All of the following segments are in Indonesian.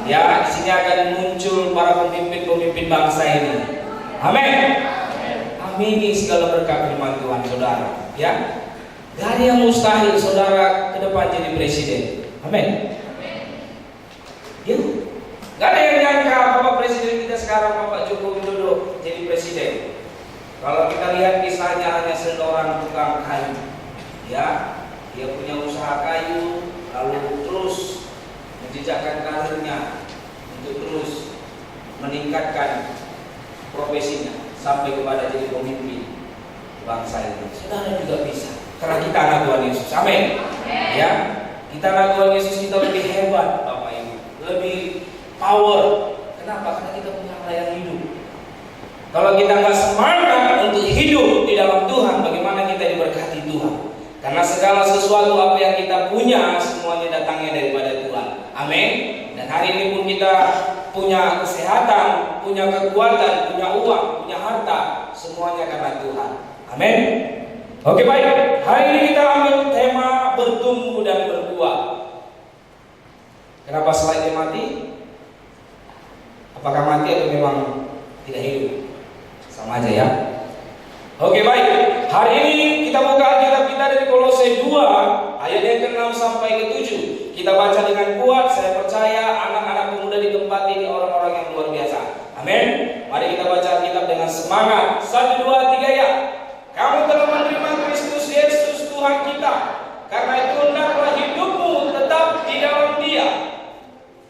Ya, di sini akan muncul para pemimpin-pemimpin bangsa ini. Amin. Amini segala berkat firman Tuhan, saudara. Ya, gak ada yang mustahil saudara ke depan jadi presiden. Amin. Ya, gak ada yang nyangka Bapak Presiden kita sekarang, Bapak Joko Widodo, jadi presiden. Kalau kita lihat kisahnya hanya seorang tukang kayu. Ya, dia punya usaha kayu, lalu terus menjejakkan karirnya untuk terus meningkatkan profesinya sampai kepada jadi pemimpin bangsa ini. Saudara juga bisa, karena kita anak Tuhan Yesus. Amin. Ya, kita anak Tuhan Yesus, kita lebih hebat, Bapak Ibu, lebih power. Kenapa? Karena kita punya layan hidup. Kalau kita nggak semangat untuk hidup di dalam Tuhan, bagaimana kita diberkati Tuhan? Karena segala sesuatu apa yang kita punya, semuanya datangnya daripada Tuhan. Amin. Dan hari ini pun kita punya kesehatan, punya kekuatan, punya uang, punya harta, semuanya karena Tuhan. Amin. Oke, baik. Hari ini kita ambil tema bertumbuh dan berbuah. Kenapa slide-nya mati? Apakah mati atau memang tidak hidup? Sama aja ya. Oke, baik. Hari ini kita buka Alkitab kita dari Kolose 2 ayat yang ke-6 sampai ke-7. Kita baca dengan kuat. Saya percaya anak-anak pemuda di tempat ini orang-orang yang luar biasa. Amin. Mari kita baca Alkitab dengan semangat. 1, 2, 3 ya. Kamu telah menerima Kristus Yesus Tuhan kita. Karena itu hendaklah hidupmu tetap di dalam Dia.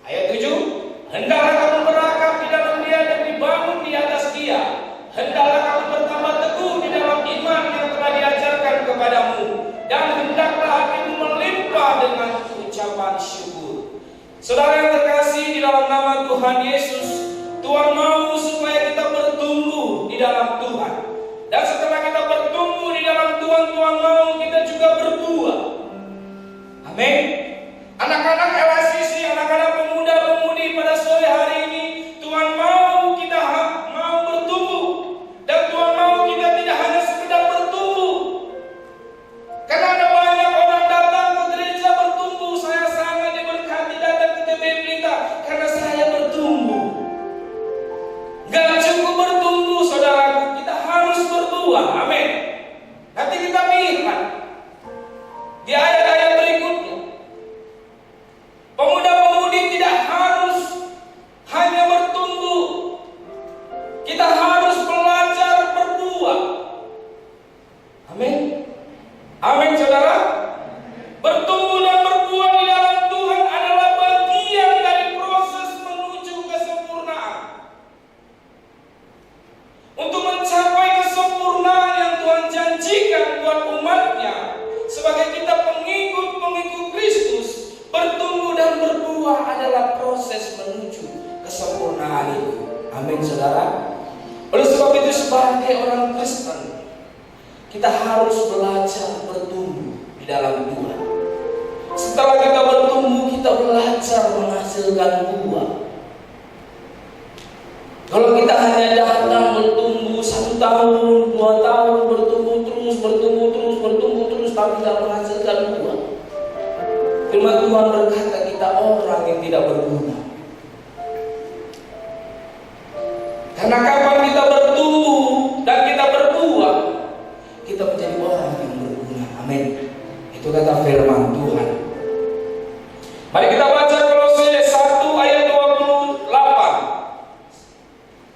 Ayat 7. Hendaklah kamu berakar di dalam Dia dan dibangun di atas Dia. Hendaklah kamu bertambah teguh di dalam iman yang telah diajarkan kepadamu, dan hendaklah hatimu melimpah dengan ucapan syukur. Saudara yang terkasih di dalam nama Tuhan Yesus, Tuhan mau supaya kita bertumbuh di dalam Tuhan. Dan setelah kita bertumbuh di dalam Tuhan, Tuhan mau kita juga berbuah. Amin. Anak-anak LSCC, anak-anak pemuda-pemudi pada sore hari ini, Tuhan mau kita mau bertumbuh. Dan Tuhan mau kita tidak hanya sekedar bertumbuh. Karena ada banyak orang datang ke gereja bertumbuh. Saya sangat diberkati datang ke GBI Pelita karena saya bertumbuh. Gak cukup bertumbuh, saudaraku, kita harus berbuah. Amin. Nanti kita lihat di ayat-ayat berikutnya, pemuda-pemudi tidak harus hanya bertumbuh. Kita harus belajar berbuah. Amin. Amin, saudara. Bertumbuh dan berbuah di dalam Tuhan adalah bagian dari proses menuju kesempurnaan. Untuk mencapai kesempurnaan yang Tuhan janjikan buat umatnya, sebagai kita pengikut-pengikut Kristus, bertumbuh dan berbuah adalah proses menuju kesempurnaan itu. Amin, saudara. Oleh sebab itu sebagai orang Kristen, kita harus belajar bertumbuh di dalam Tuhan. Setelah kita bertumbuh, kita belajar menghasilkan buah. Kalau kita hanya datang bertumbuh 1 tahun, 2 tahun, bertumbuh terus, tapi tidak menghasilkan buah, firman Tuhan berkata kita orang yang tidak berguna. Karena kapan kita bertumbuh dan kita berbuah, kita menjadi orang yang berguna. Amin. Itu kata firman Tuhan. Mari kita baca Kolose 1 ayat 28.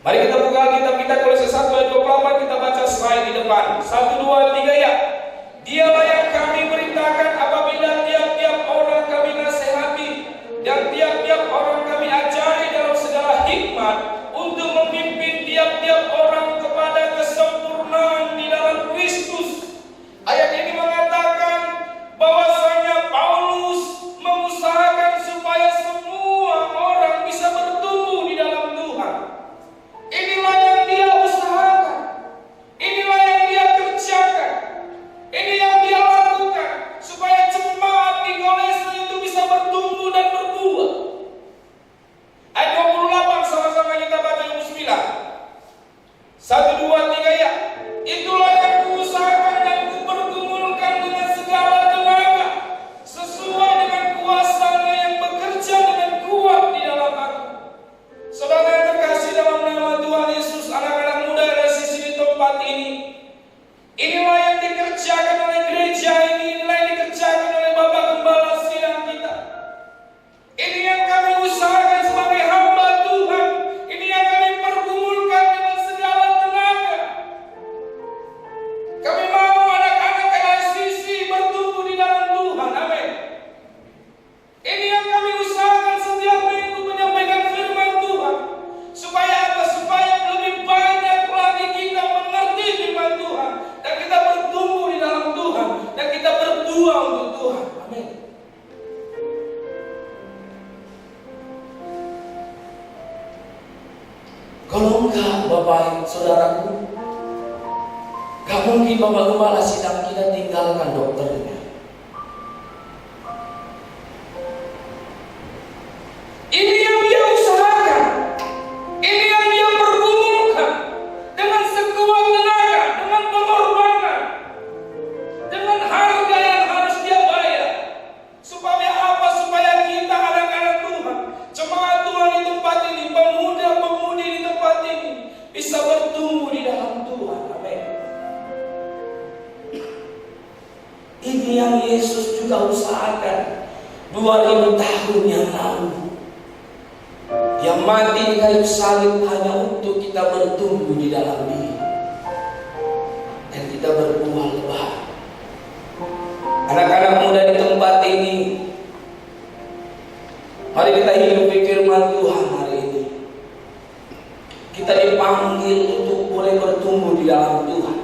Mari kita buka Alkitab kita Kolose 1 ayat 28. Kita baca slide di depan. 1, 2, 3 ya. Dialah yang kami beritakan apabila tiap-tiap orang kami nasihati dan tiap-tiap orang kami ajari dalam segala hikmat, untuk memimpin tiap Kalau enggak, Bapak Saudaraku, gak mungkin Bapak Gembala sidang kita tinggalkan dokternya. Ini yang dia usahakan, ini yang dia pergumulkan dengan sekuat tenaga, dengan pengorbanan, dengan harga yang harus dia bayar. Supaya apa? Supaya kita anak-anak Tuhan, jemaat Tuhan di tempat ini, pemuda-pemudi di tempat ini bisa bertumbuh di dalam Tuhan. Amin. Ini yang Yesus juga usahakan 2000 tahun yang lalu. Yang mati di kayu salib hanya untuk kita bertumbuh di dalam Dia dan kita berbuah lebat. Anak-anak muda di tempat ini, mari kita hidup firman Tuhan hari ini. Kita dipanggil untuk boleh bertumbuh di dalam Tuhan.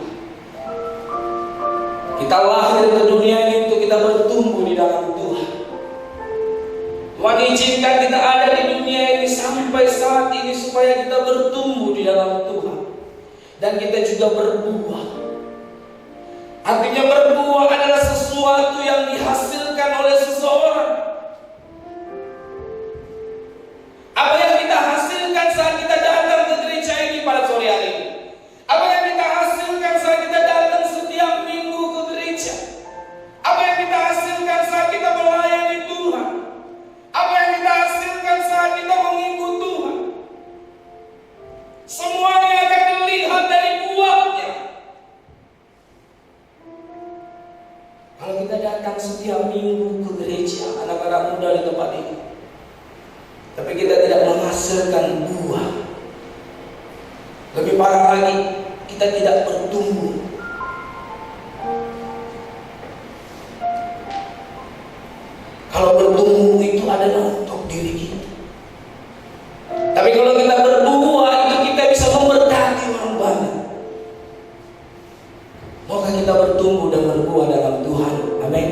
Kita lahir ke dunia ini untuk kita bertumbuh di dalam Tuhan. Tuhan izinkan kita ada di dunia ini sampai saat ini supaya kita bertumbuh di dalam Tuhan. Dan kita juga berbuah. Artinya berbuah adalah sesuatu yang dihasilkan oleh seseorang. Apa yang kita hasilkan saat kita datang ke gereja ini pada sore hari ini? Apa yang kita hasilkan saat kita datang setiap minggu ke gereja? Apa yang kita hasilkan saat kita melayani Tuhan? Apa yang kita hasilkan saat kita mengikut Tuhan? Semuanya akan dilihat dari buahnya. Kalau kita datang setiap minggu ke gereja, anak-anak muda di tempat ini, tapi kita tidak menghasilkan buah, lebih parah lagi, kita tidak bertumbuh. Kalau bertumbuh itu adalah untuk diri kita. Tapi kalau kita berbuah itu kita bisa memberkati orang banyak. Maukah kita bertumbuh dan berbuah dalam Tuhan? Amin.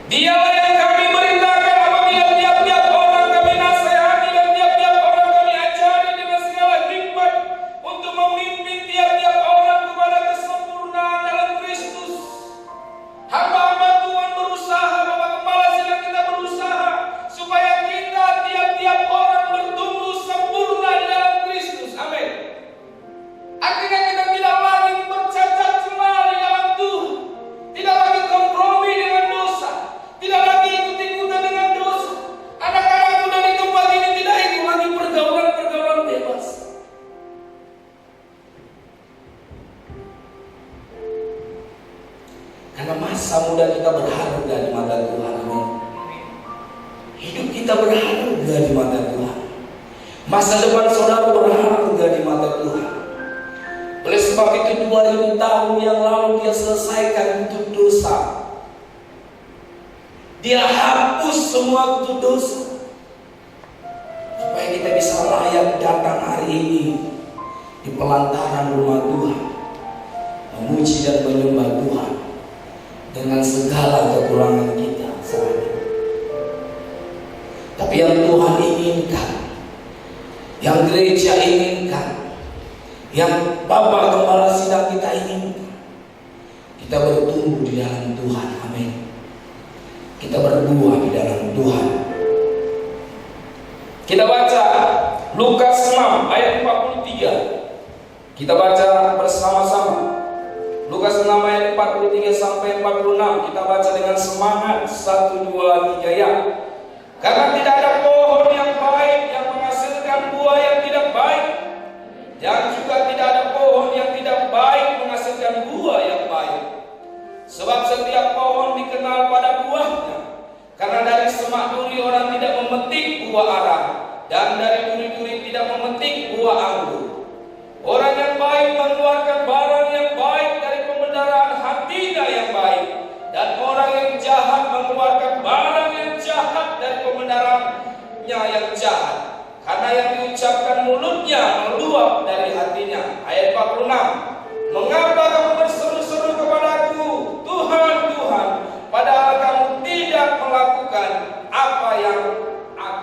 Dialah yang kami beritakan apabila tiap-tiap orang kami nasihati dan tiap-tiap orang kami ajari dengan segala hikmat untuk memimpin tiap-tiap orang kepada kesempurnaan dalam Kristus. Hamba-hamba Tuhan berusaha, Bapak Gembala sedang kita berusaha supaya kita tiap-tiap orang bertumbuh sempurna di dalam Kristus. Amin. Artinya kita tidak lagi bercacat celah di dalam Tuhan, tidak lagi kompromi dengan dosa, tidak lagi ikut-ikutan dengan dosa. Anak-anak muda di tempat ini tidak ikut lagi pergaulan-pergaulan bebas. Karena masa muda kita berharga di mata Tuhan. Amin. Hidup kita berharga di mata Tuhan. Masa depan saudara berharga di mata Tuhan. Oleh sebab itu 2000 tahun yang lalu Dia selesaikan untuk dosa. Dia hapus semua untuk dosa, supaya kita bisa layak datang hari ini di pelantaran rumah Tuhan, memuji dan menyembah Tuhan dengan segala kekurangan kita saat ini. Tapi yang Tuhan inginkan, yang gereja inginkan, yang Bapak Gembala sidang kita inginkan, kita bertumbuh di dalam Tuhan. Amin. Kita berbuah di dalam Tuhan. Kita baca Lukas 6 ayat 43. Kita baca bersama-sama. Lukas 6 ayat 43 sampai 46. Kita baca dengan semangat. 1, 2, 3 ya. Karena tidak ada pohon yang baik yang menghasilkan buah yang tidak baik, dan juga tidak ada pohon yang tidak baik menghasilkan buah yang baik. Sebab setiap pohon dikenal pada buahnya. Karena dari semak duri orang tidak memetik buah ara, dan dari duri-duri tidak memetik buah anggur. Orang yang baik mengeluarkan barang yang baik dari pembendaraan hatinya yang baik, dan orang yang jahat mengeluarkan barang yang jahat dari pembendaraannya yang jahat. Karena yang diucapkan mulutnya meluap dari hatinya. Ayat 46. Mengapa kamu berseru-seru kepadaku, Tuhan, Tuhan, padahal kamu tidak melakukan apa yang aku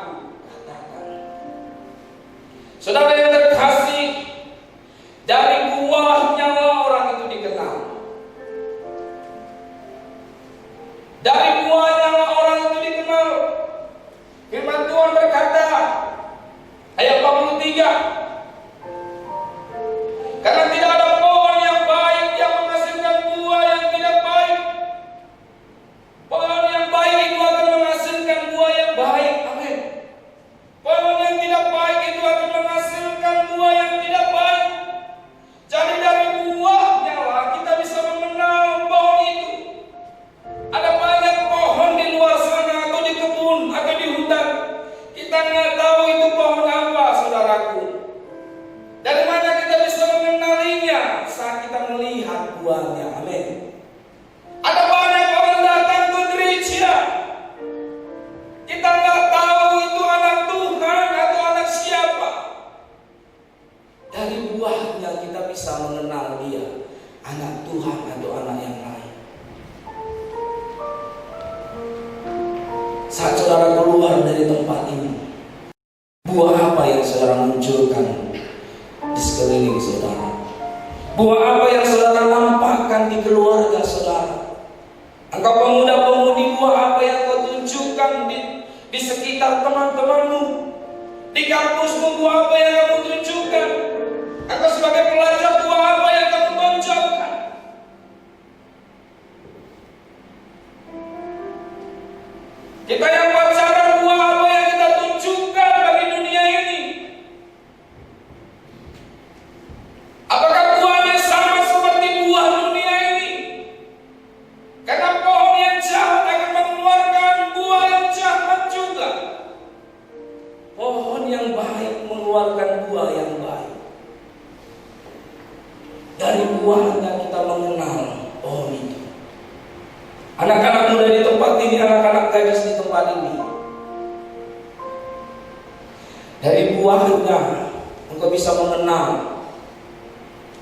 Saat saudara keluar dari tempat ini, buah apa yang saudara munculkan di sekeliling saudara? Buah apa yang saudara nampakkan di keluarga saudara? Engkau pemuda-pemudi, buah apa yang kau tunjukkan di sekitar teman-temanmu? Di kampusmu, buah apa yang kamu tunjukkan? Engkau sebagai pelajar, buah apa yang kamu tonjolkan? Kita yang pacaran, buah apa yang kita tunjukkan bagi dunia ini? Apakah buahnya sama seperti buah dunia ini? Karena pohon yang jahat akan mengeluarkan buah yang jahat juga. Pohon yang baik mengeluarkan buah yang baik. Dari buahnya kita mengenal pohon itu. Anak-anak muda di tempat ini, anak-anak gadis di tempat ini, dari buahnya engkau bisa mengenal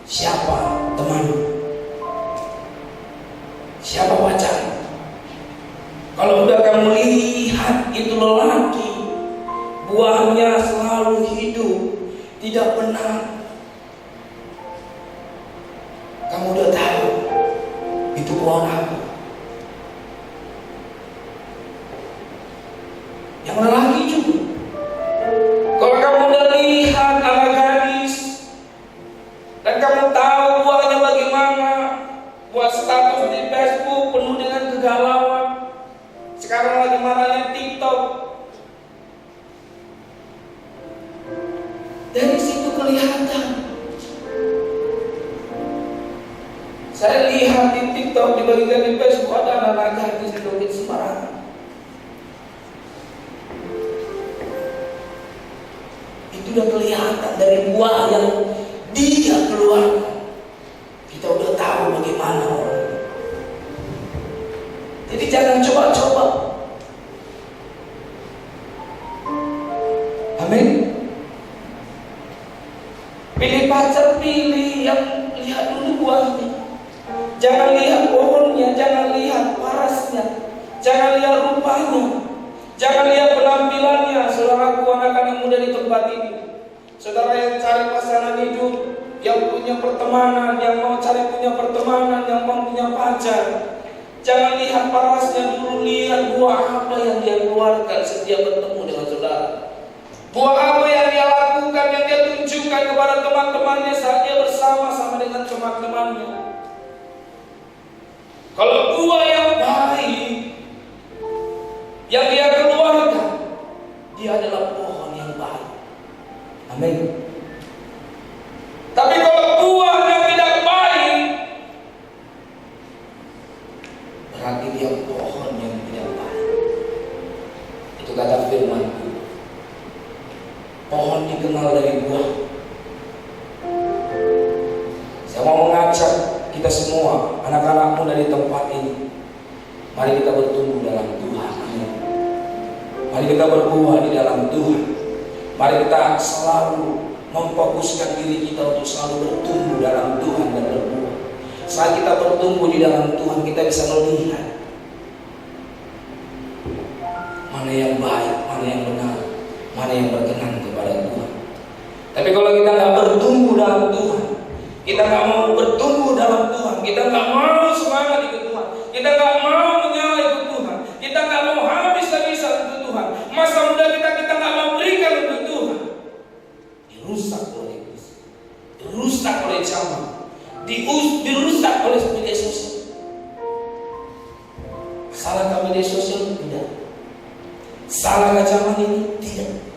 siapa temanmu, siapa pacarmu. Kalau udah kamu lihat itu lelaki, buahnya selalu hidup, tidak pernah, kamu udah tahu itu pohon apa. Yang lelaki juga. Kalau kamu udah lihat anak gadis dan kamu tahu buahnya bagaimana, buat status di Facebook penuh dengan kegalauan. Sekarang lagi marahnya TikTok. Dari situ kelihatan. Saya lihat di TikTok, dibagikan di Facebook, ada anak gadis joget sembarangan. Itu udah kelihatan dari buah yang dia keluarkan. Kita udah tahu bagaimana orang. Jadi jangan coba-coba. Amin. Pilih pacar, pilih yang lihat dulu buahnya. Jangan lihat pohonnya, jangan lihat parasnya, jangan lihat rupanya, jangan lihat penampilannya. Saudaraku, anak-anak muda di tempat ini, saudara yang cari pasangan hidup, yang punya pertemanan, yang mau cari punya pertemanan, yang mau punya pacar, jangan lihat parasnya dulu, lihat buah apa yang dia keluarkan setiap bertemu dengan saudara. Buah apa yang dia lakukan, yang dia tunjukkan kepada teman-temannya saat dia bersama-sama dengan teman-temannya. Kalau buah yang baik yang dia keluarkan, dia adalah pohon yang baik. Amin. Tapi kalau buah yang tidak baik, berarti dia pohon yang tidak baik. Itu kata firman. Pohon dikenal dari buah. Saya mau mengajak kita semua, anak-anak muda di tempat ini, mari kita bertumbuh dalam Tuhan. Mari kita berbuah di dalam Tuhan. Mari kita selalu memfokuskan diri kita untuk selalu bertumbuh dalam Tuhan dan berbuah. Saat kita bertumbuh di dalam Tuhan, kita bisa melihat mana yang baik, mana yang benar, mana yang berkenan kepada Tuhan. Tapi kalau kita nggak bertumbuh dalam Tuhan, kita nggak mau bertumbuh dalam Tuhan, kita nggak mau semangat ikut Tuhan, kita nggak mau menyala ikut Tuhan, kita nggak mau habis-habisan ikut Tuhan, masa muda kita nggak mau berikan untuk Tuhan, dirusak oleh iblis, dirusak oleh zaman, dirusak oleh media sosial. Salahkah media sosial? Tidak. Salahkah zaman ini? Tidak.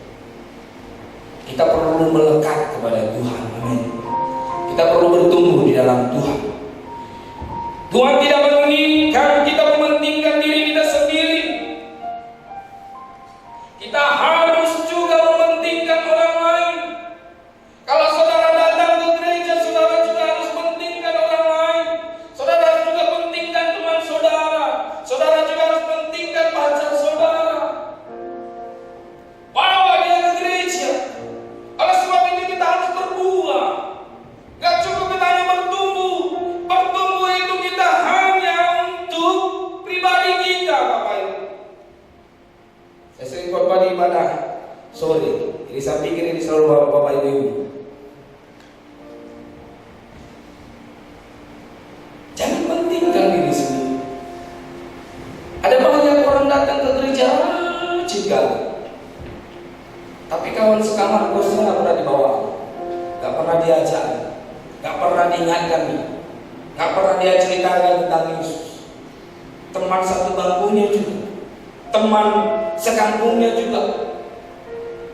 Kita perlu melekat kepada Tuhan. Amin. Kita perlu bertumbuh di dalam Tuhan. Tuhan tidak menginginkan kita mementingkan diri kita sendiri. Kita harus juga mementingkan orang lain. Kalau saudara datang ke gereja, saudara juga harus mementingkan orang lain. Saudara juga pentingkan teman saudara. Saudara juga harus pentingkan pacar saudara. Bawa dia ke gereja. Oleh sebab itu kita harus berbuah. Gak cukup kita hanya bertumbuh. Bertumbuh itu kita hanya Sorry, jadi saya pikir ini selalu bapak-bapak ibu. Jangan pentingkan diri sendiri. Ada banyak orang datang ke gereja rajin kali, tapi kawan sekamar kosnya nggak pernah dibawa, nggak pernah diajak, nggak pernah diingatkan, nggak pernah dia ceritakan tentang Yesus. Teman satu bangkunya juga, teman sekampungnya juga,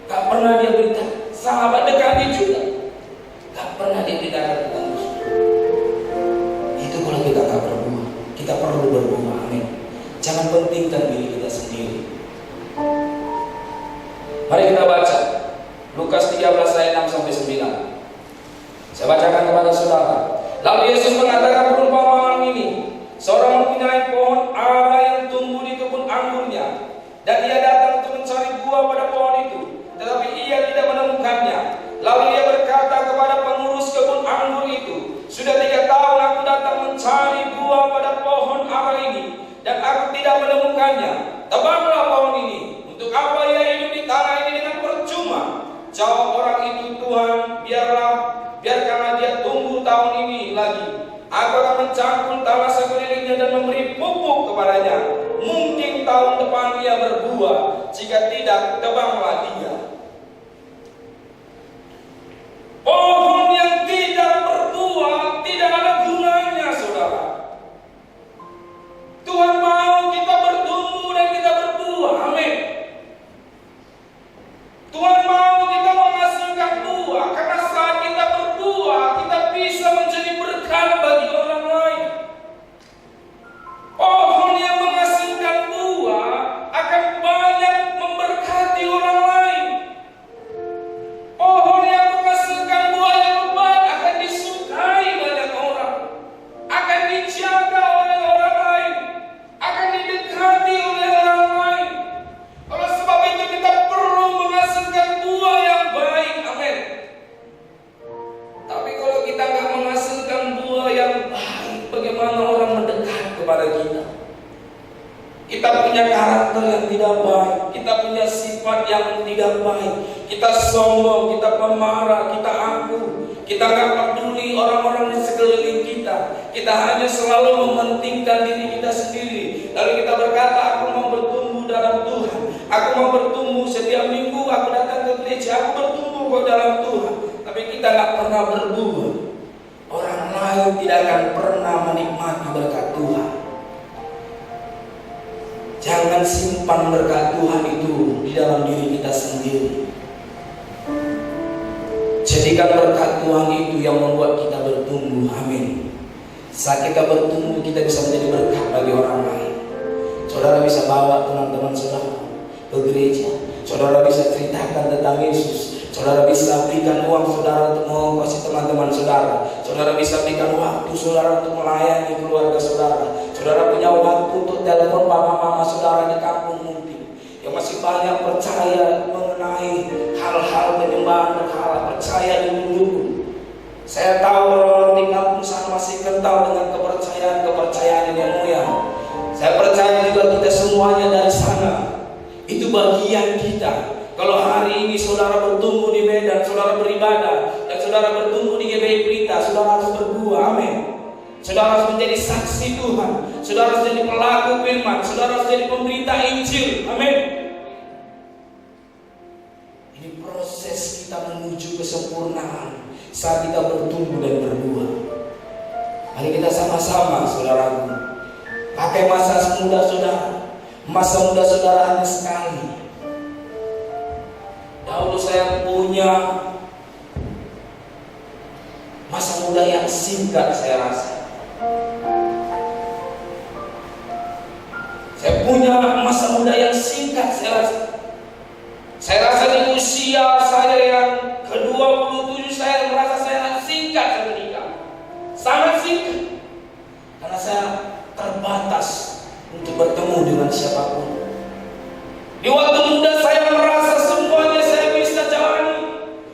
nggak pernah dia berita. Sahabat dekatnya juga, nggak pernah dia beritakan tentang Yesus. Itu kalau kita nggak berbuah, kita perlu berbuah. Amin. Jangan pentingkan diri kita sendiri. Mari kita baca Lukas 13 ayat 6 sampai 9. Saya bacakan kepada saudara. Lalu Yesus mengatakan perumpamaan ini. Seorang mempunyai pohon ara yang tumbuh di kebun anggurnya, dan ia datang untuk mencari buah pada pohon itu, tetapi ia tidak menemukannya. Lalu ia berkata kepada pengurus kebun anggur itu, "Sudah 3 tahun aku datang mencari buah pada pohon ara ini, dan aku tidak menemukannya. Tebanglah pohon ini. Untuk apa ia hidup di tanah ini dengan percuma?" Jawab orang itu, "Tuhan, biarkanlah dia tumbuh tahun ini lagi. Aku akan mencangkul tanah sekelilingnya dan memberi pupuk kepadanya. Mungkin tahun depan ia berbuah. Jika tidak, tebanglah dia." Pohon yang tidak berbuah tidak ada gunanya, saudara. Tuhan mau kita bertumbuh dan kita berbuah. Amin. Tuhan mau kita menghasilkan buah, karena saat kita berbuah, kita bisa menjadi berkat bagi orang lain. Pohon yang menghasilkan buah akan banyak memberkati orang lain. Pohon yang menghasilkan buah yang lebat akan disukai banyak orang, akan dijaga oleh orang lain, akan didekati oleh orang lain. Oleh sebab itu kita perlu menghasilkan buah yang baik. Amin. Tapi kalau kita nggak menghasilkan buah yang baik, bagaimana orang mendekat kepada kita? Kita punya karakter yang tidak baik, kita punya sifat yang tidak baik, kita sombong, kita pemarah, kita angkuh, kita nggak peduli orang-orang di sekeliling kita. Kita hanya selalu mementingkan diri kita sendiri. Lalu kita berkata, "Aku mau bertumbuh dalam Tuhan, aku mau bertumbuh setiap minggu, aku datang ke gereja, aku bertumbuh kok dalam Tuhan." Tapi kita nggak pernah berbuah. Orang lain tidak akan pernah menikmati berkat Tuhan. Jangan simpan berkat Tuhan itu di dalam diri kita sendiri. Jadikan berkat Tuhan itu yang membuat kita bertumbuh. Amin. Saat kita bertumbuh, kita bisa menjadi berkat bagi orang lain. Saudara bisa bawa teman-teman saudara ke gereja. Saudara bisa ceritakan tentang Yesus. Saudara bisa berikan uang saudara untuk mengasihi teman-teman saudara. Saudara bisa berikan waktu saudara untuk melayani keluarga saudara. Saudara punya waktu untuk telepon papa mama saudara di kampung mungkin yang masih banyak percaya mengenai hal-hal penyembahan berhala, percaya dulu. Saya tahu orang-orang di kampung sana masih kental dengan kepercayaan nenek moyang. Saya percaya juga kita semuanya dari sana. Itu bagian kita. Kalau hari ini saudara bertumbuh di Medan, saudara beribadah, dan saudara bertumbuh di GBI Pelita, saudara harus berbuah. Amin. Saudara harus menjadi saksi Tuhan. Saudara harus jadi pelaku firman. Saudara harus jadi pemberita Injil. Amin. Ini proses kita menuju kesempurnaan saat kita bertumbuh dan berbuah. Mari kita sama-sama, saudaraku, pakai masa muda saudara. Masa muda saudara hanya sekali. Dahulu saya punya masa muda yang singkat, saya rasa. Saya punya masa muda yang singkat, saya rasa. Saya rasa di usia saya yang ke-27 saya merasa saya singkat menikah. Sangat singkat. Karena saya terbatas untuk bertemu dengan siapapun. Di waktu muda saya merasa semuanya saya bisa jalani.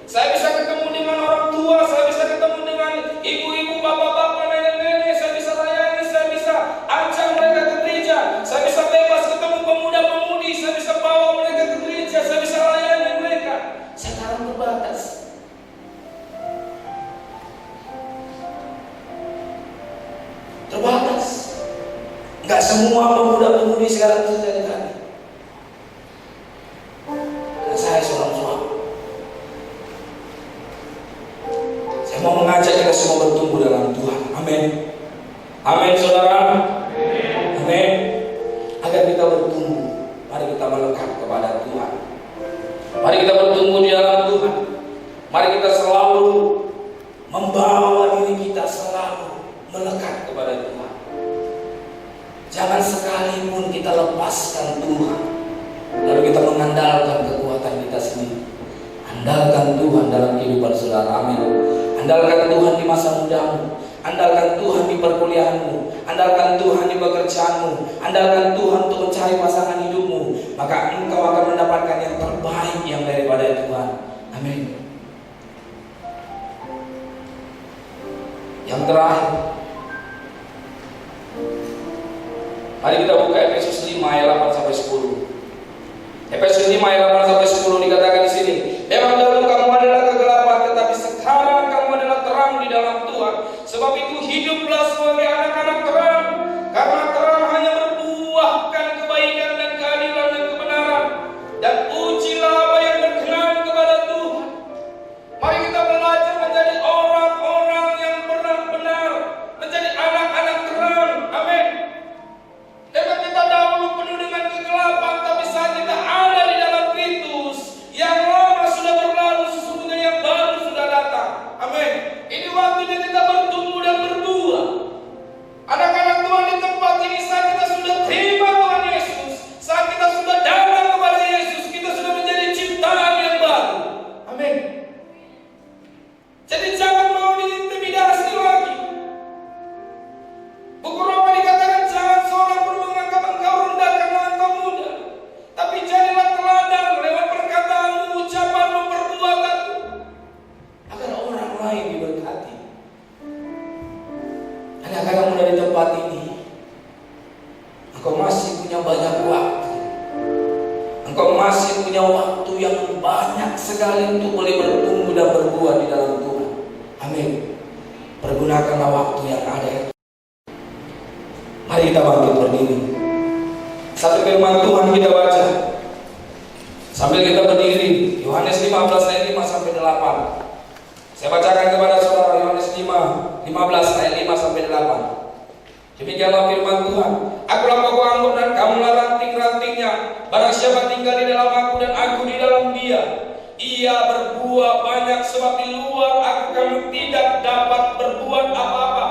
Saya bisa ketemu dengan orang tua, saya bisa ketemu dengan ibu-ibu, bapak-bapak, nenek-nenek, saya bisa layani, saya bisa ajak mereka ke gereja, saya bisa bebas ketemu pemuda-pemudi, saya bisa bawa mereka ke gereja, saya bisa layani mereka. semua pemuda-pemudi sekarang bisa jadi tadi. Karena saya seorang suami. Saya mau mengajak kita semua bertumbuh dalam Tuhan. Amin. Amin saudara. Amin. Agar kita bertumbuh, mari kita melekat kepada Tuhan. Mari kita bertumbuh di dalam Tuhan. Mari kita selalu membawa diri kita selalu melekat kepada Tuhan. Jangan sekalipun kita lepaskan Tuhan, lalu kita mengandalkan kekuatan kita sendiri. Andalkan Tuhan dalam kehidupan saudara. Amin. Andalkan Tuhan di masa mudamu. Andalkan Tuhan di perkuliahanmu. Andalkan Tuhan di pekerjaanmu. Andalkan Tuhan untuk mencari pasangan hidupmu. Maka engkau akan mendapatkan yang terbaik yang daripada Tuhan. Amin. Yang terakhir, mari kita buka Efesus 5 ayat 8 sampai 10. Efesus 5 ayat 8 sampai 10 dikatakan di sini, memang dahulu kamu adalah kegelapan, tetapi sekarang kamu adalah terang di dalam Tuhan. Sebab itu hiduplah sebagai anak-anak terang, karena terang hanya berbuahkan kebaikan dan keadilan dan kebenaran. Dan ujilah apa yang berkenan kepada Tuhan. Mari kita belajar menjadi orang-orang yang benar-benar menjadi anak-anak terang. Amin. Dengan kita dahulu penuh dengan kegelapan, tapi saat kita ada di dalam Kristus, yang lama sudah berlalu, sesungguhnya yang baru sudah datang. Amin. Ini waktunya kita bertumbuh dan berbuah. Anak-anak Tuhan di tempat ini, saat kita sudah terima Tuhan Yesus, saat kita sudah datang kepada Yesus, kita sudah menjadi ciptaan yang baru. Amin. Jadi jangan mau diintimidasi lagi. Buku Roma dikatakan jangan seorang pun menganggap engkau rendah karena engkau muda, tapi jadilah teladan lewat perkataanmu, ucapanmu, perbuatanmu, agar orang lain diberkati. Anak-anak muda di tempat ini, engkau masih punya banyak waktu. Engkau masih punya waktu yang banyak sekali untuk boleh bertumbuh dan berbuah di dalam Tuhan. Amin. Pergunakanlah waktu yang ada. Mari kita bangkit berdiri. Satu firman Tuhan kita baca sambil kita berdiri. Yohanes 15 ayat 5 sampai 8. Saya bacakan kepada saudara Yohanes 15 ayat 5 sampai 8. Demikianlah firman Tuhan. Akulah pokok anggur dan kamulah ranting-rantingnya. Barang siapa tinggal di dalam aku dan aku di dalam dia, ia berbuah banyak, sebab di luar aku kamu tidak dapat berbuat apa-apa.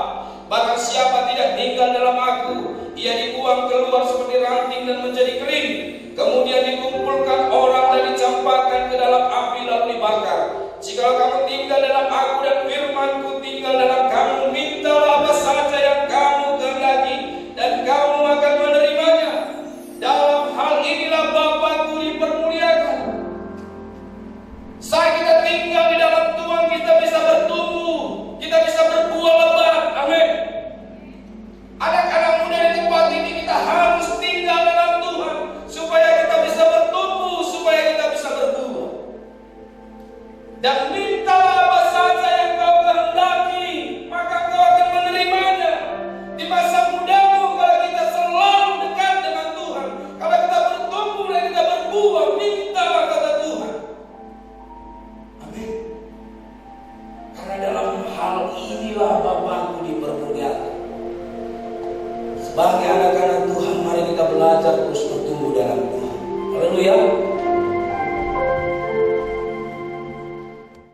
Barang siapa tidak tinggal dalam aku, ia dibuang keluar seperti ranting dan menjadi kering. Kemudian dikumpulkan orang dan dicampakkan ke dalam api lalu dibakar. Jikalau kamu tinggal dalam aku dan firmanku tinggal dalam kamu, mintalah apa saja yang kamu kehendaki dan kamu akan menerimanya. Dalam hal inilah Bapa-Ku dipermuliakan. Saat kita tinggal di dalam Tuhan, kita bisa bertumbuh, kita bisa berbuah lebat. Amin. Anak-anak muda di tempat ini, kita harus tinggal dalam Tuhan supaya kita bisa bertumbuh, supaya kita bisa berbuah. Dan mintalah apa saja yang kau kehendaki, maka kau akan menerimanya. Di masa mudamu, kalau kita selalu dekat dengan Tuhan, kalau kita bertumbuh dan kita berbuah, mintalah kata Tuhan. Amin. Karena dalam hal inilah Bapa-Ku dipermuliakan. Sebagai anak-anak Tuhan, mari kita belajar terus bertumbuh dalam Tuhan. Haleluya.